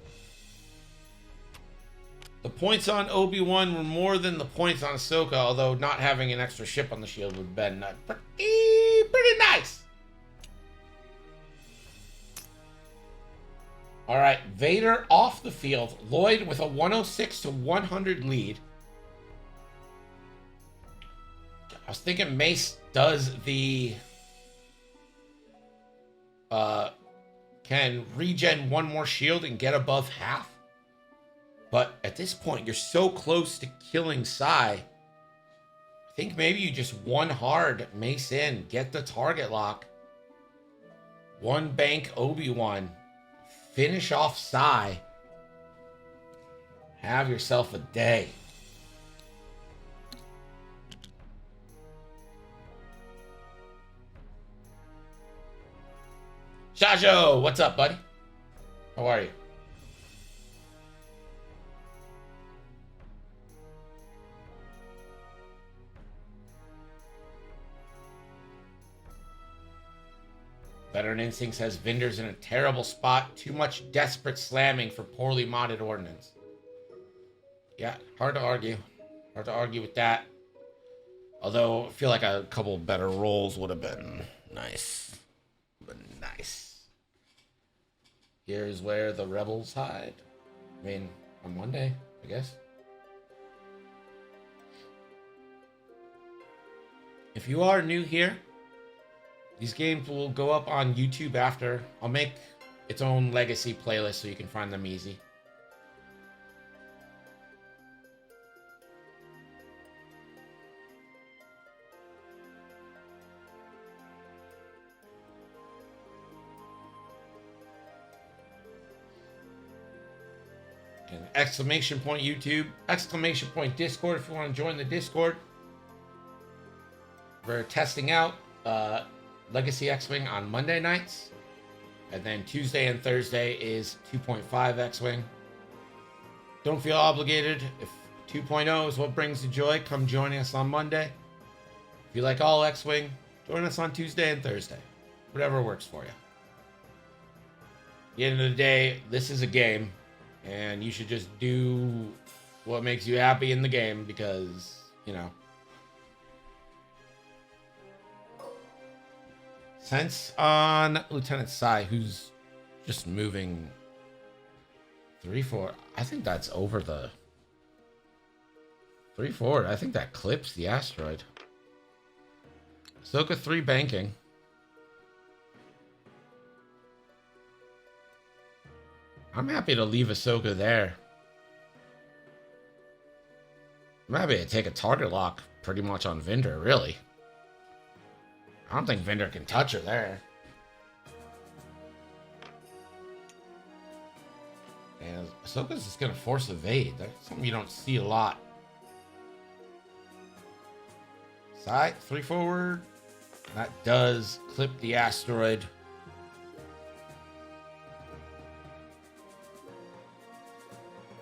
The points on Obi-Wan were more than the points on Ahsoka, although not having an extra ship on the shield would have been pretty nice. All right, Vader off the field. Lloyd with a 106-100 lead. I was thinking Mace does the... can regen one more shield and get above half. But at this point, you're so close to killing Sai. I think maybe you just one hard Mace in, get the target lock. One bank Obi-Wan. Finish off Sai. Have yourself a day. Shajo, what's up, buddy? How are you? Veteran Instinct says Vinder's in a terrible spot. Too much desperate slamming for poorly modded ordnance. Yeah, hard to argue. Hard to argue with that. Although, I feel like a couple better rolls would have been nice. Nice. Here's where the rebels hide. I mean, on Monday, I guess. If you are new here, these games will go up on YouTube after. I'll make its own legacy playlist so you can find them easy. And exclamation point YouTube, exclamation point Discord if you want to join the Discord. We're testing out Legacy X-Wing on Monday nights. And then Tuesday and Thursday is 2.5 X-Wing. Don't feel obligated. If 2.0 is what brings you joy, come join us on Monday. If you like all X-Wing, join us on Tuesday and Thursday. Whatever works for you. At the end of the day, this is a game. And you should just do what makes you happy in the game because, you know. Sense on Lieutenant Sai, who's just moving 3-4. I think that's over the 3-4. I think that clips the asteroid. Ahsoka 3 banking. I'm happy to leave Ahsoka there. I'm happy to take a target lock pretty much on Vinder, really. I don't think Vinder can touch her there. And Ahsoka's just going to force evade. That's something you don't see a lot. Side, 3 forward. That does clip the asteroid.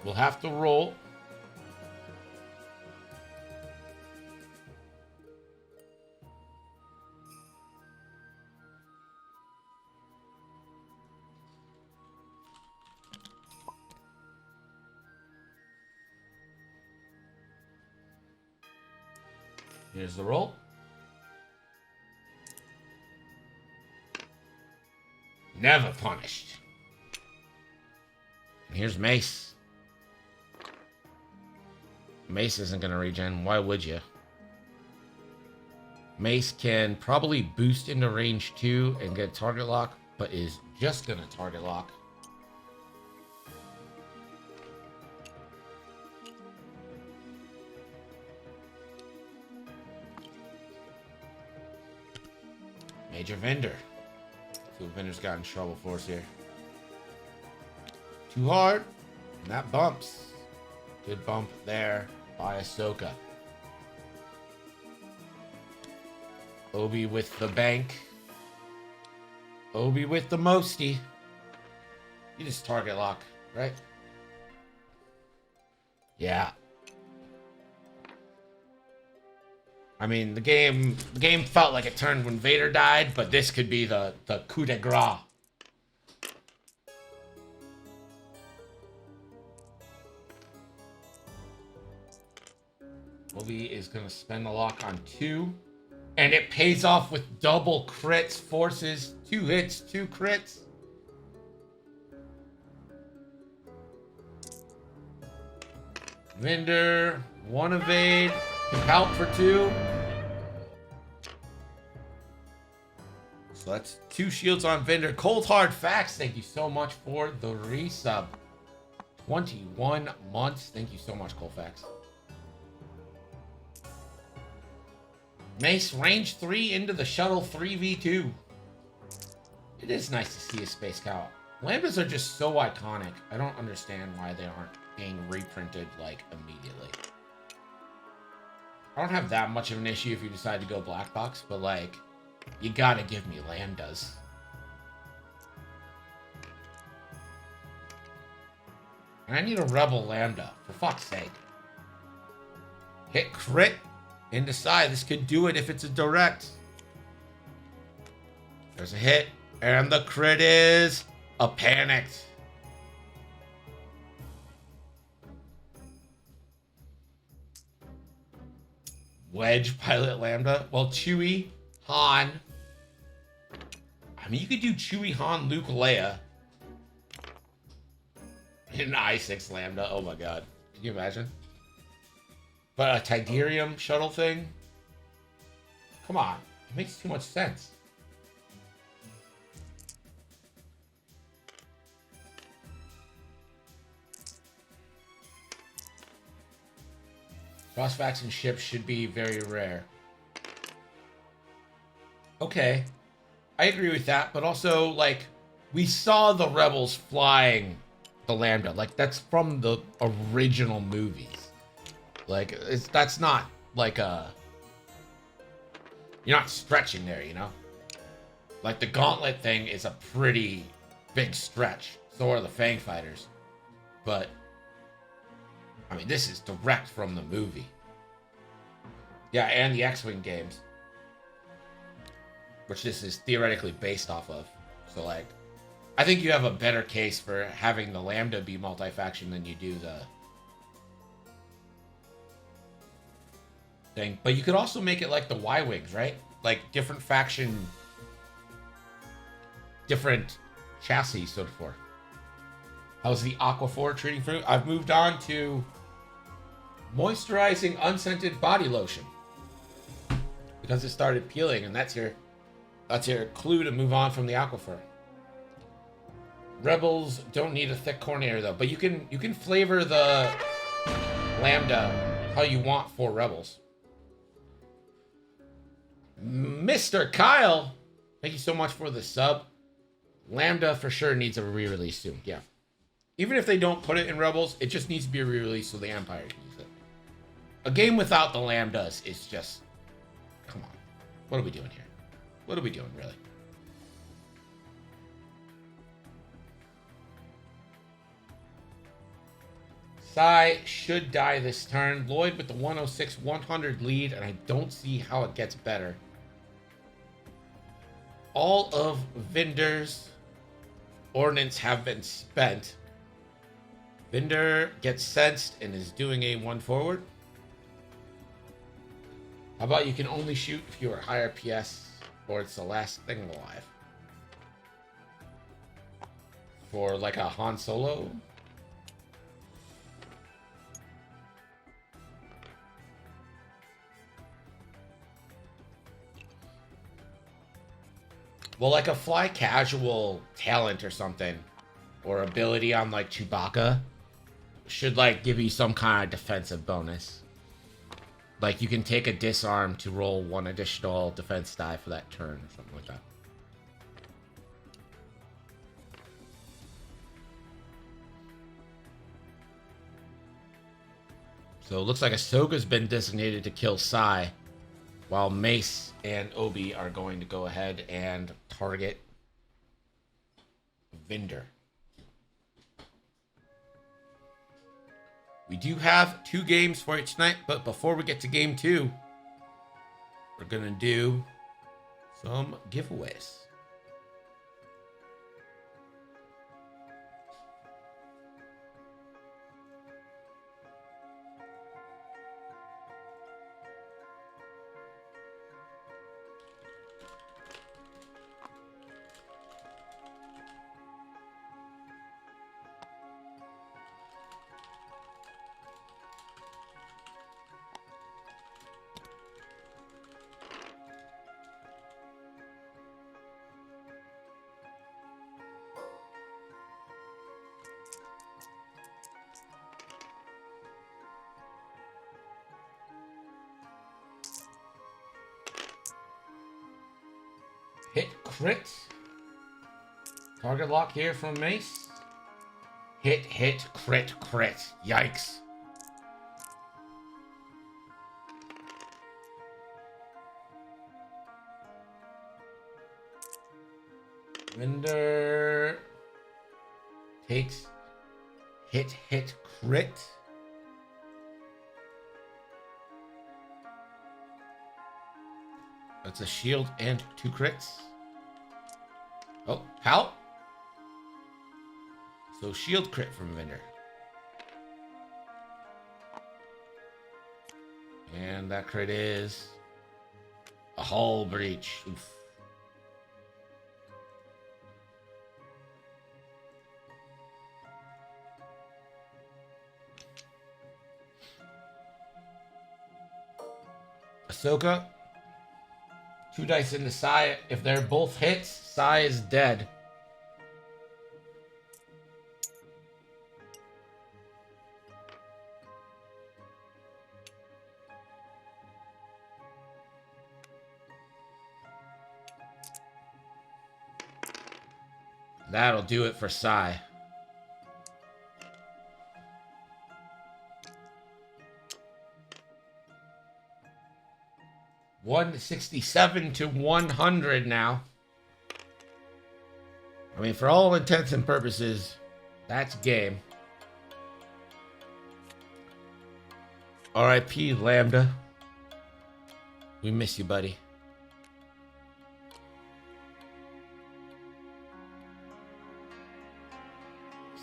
We'll have to roll. Here's the roll. Never punished. And here's Mace. Mace isn't going to regen. Why would you? Mace can probably boost into range 2 and get target lock, but is just going to target lock. Major Vendor. See what Vendor's got in trouble for us here. Too hard. And that bumps. Good bump there by Ahsoka. Obi with the bank. Obi with the mosty. You just target lock, right? Yeah. I mean, the game felt like it turned when Vader died, but this could be the coup de grace. Obi is going to spend the lock on 2. And it pays off with double crits, forces, 2 hits, 2 crits. Vendor, 1 evade, compel for 2. So that's 2 shields on Vendor. Cold Hard Facts, thank you so much for the resub. 21 months. Thank you so much, Colfax. Mace, range 3 into the shuttle 3v2. It is nice to see a Space Cow. Lambdas are just so iconic. I don't understand why they aren't being reprinted, like, immediately. I don't have that much of an issue if you decide to go black box, but, like, you gotta give me Lambdas. And I need a Rebel Lambda, for fuck's sake. Hit crit. Into side. This could do it if it's a direct. There's a hit. And the crit is a panicked. Wedge Pilot Lambda. Well, Chewie, Han. I mean, you could do Chewie, Han, Luke, Leia. An I-6 Lambda. Oh my god. Can you imagine? But a Tidarium shuttle thing? Come on. It makes too much sense. Cross-faction ships should be very rare. Okay. I agree with that, but also, like, we saw the Rebels flying the Lambda. Like, that's from the original movies. Like, that's not, like, you're not stretching there, you know? Like, the Gauntlet thing is a pretty big stretch. So are the Fang Fighters. But, I mean, this is direct from the movie. Yeah, and the X-Wing games. Which this is theoretically based off of. So, like, I think you have a better case for having the Lambda be multi-faction than you do the thing. But you could also make it like the Y-Wings, right? Like different faction, different chassis, so forth. How's the Aquaphor treating fruit? I've moved on to moisturizing unscented body lotion because it started peeling, and that's your clue to move on from the Aquaphor. Rebels don't need a thick cornier though, but you can flavor the Lambda how you want for Rebels. Mr. Kyle, thank you so much for the sub. Lambda for sure needs a re-release soon. Yeah. Even if they don't put it in Rebels, it just needs to be a re-release so the Empire can use it. A game without the Lambdas is just... Come on. What are we doing here? What are we doing, really? Sai should die this turn. Lloyd with the 106-100 lead, and I don't see how it gets better. All of Vinder's ordnance have been spent. Vinder gets sensed and is doing a 1 forward. How about you can only shoot if you are higher PS or it's the last thing alive? For like a Han Solo. Well, like a fly casual talent or something, or ability on like Chewbacca, should like give you some kind of defensive bonus. Like you can take a disarm to roll 1 additional defense die for that turn or something like that. So it looks like Ahsoka's been designated to kill Sai, while Mace and Obi are going to go ahead and target Vinder. We do have 2 games for you tonight, but before we get to game 2, we're going to do some giveaways. Hit crit. Target lock here from Mace. Hit, crit, crit. Yikes. Vinder takes hit, crit. That's a shield and 2 crits. Oh, pout. So shield crit from Vinder. And that crit is a hull breach. Oof. Ahsoka. 2 dice into Sai. If they're both hits, Sai is dead. That'll do it for Sai. $167 to $100 now. I mean, for all intents and purposes, that's game. R.I.P. Lambda. We miss you, buddy.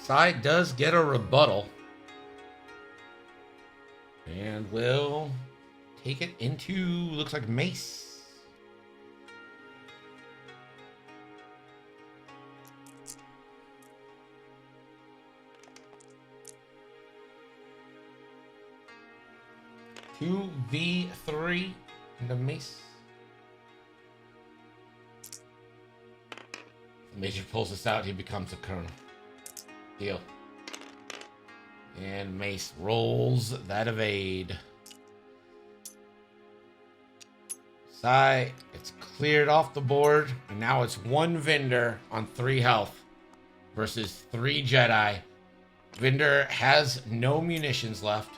Sai does get a rebuttal. And will take it into, looks like Mace. Two V3 into Mace. The Major pulls this out, he becomes a colonel. Deal. And Mace rolls that evade. Sai, it's cleared off the board, and now it's 1 Vinder on 3 health versus 3 Jedi. Vinder has no munitions left.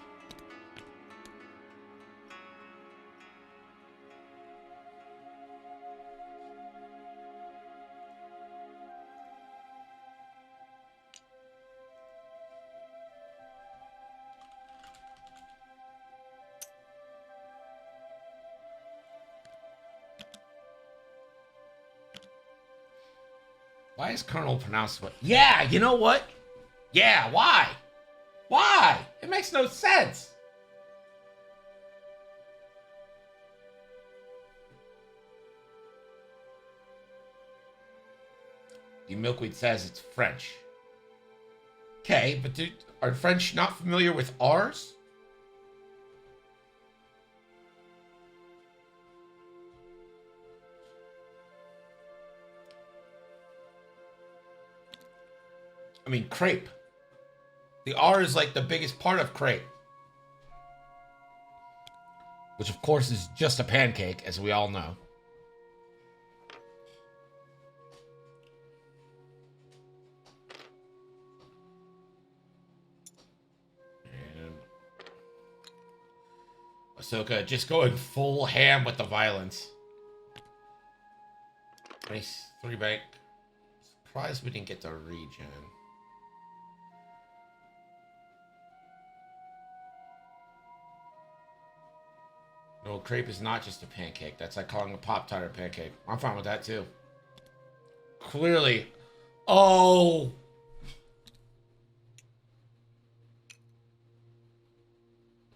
Why is Colonel pronounced what? Yeah, you know what? Yeah, why? Why? It makes no sense. The Milkweed says it's French. Okay, but are French not familiar with ours? I mean, crepe. The R is like the biggest part of crepe. Which, of course, is just a pancake, as we all know. And Ahsoka just going full ham with the violence. Nice. 3 bank. Surprised we didn't get the regen. No, crepe is not just a pancake. That's like calling a Pop-Tart a pancake. I'm fine with that too. Clearly. Oh!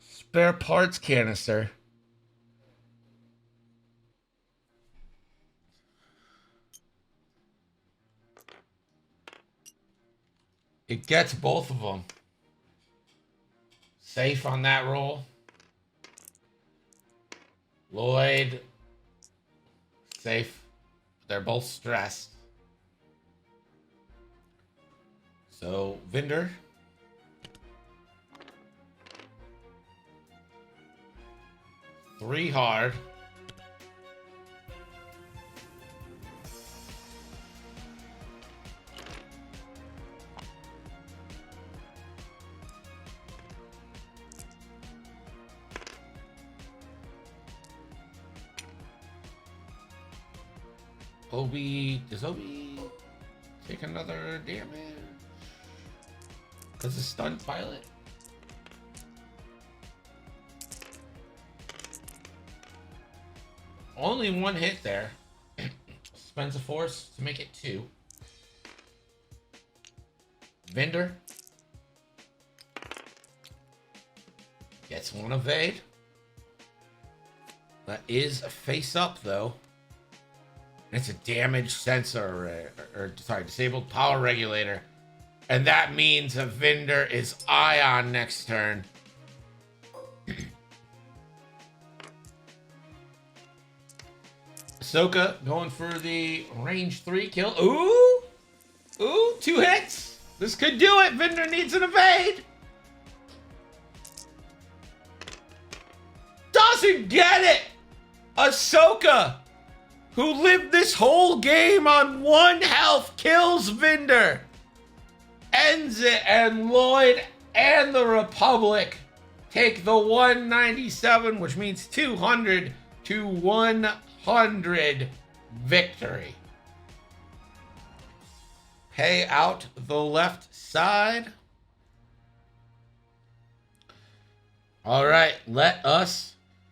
Spare parts canister. It gets both of them. Safe on that roll. Lloyd. Safe. They're both stressed. So, Vinder. Three hard. Obi, does Obi take another damage? Because the stunned pilot. Only one hit there. Spends a force to make it 2. Vinder gets one evade. That is a face up though. It's a damage sensor, or sorry, disabled power regulator. And that means a Vinder is Ion next turn. Ahsoka going for the range 3 kill. Ooh! Ooh, 2 hits. This could do it. Vinder needs an evade. Doesn't get it. Ahsoka, who lived this whole game on 1 health, kills Vinder. Ends it, and Lloyd and the Republic take the 197, which means 200 to 100 victory. Pay out the left side. All right, let us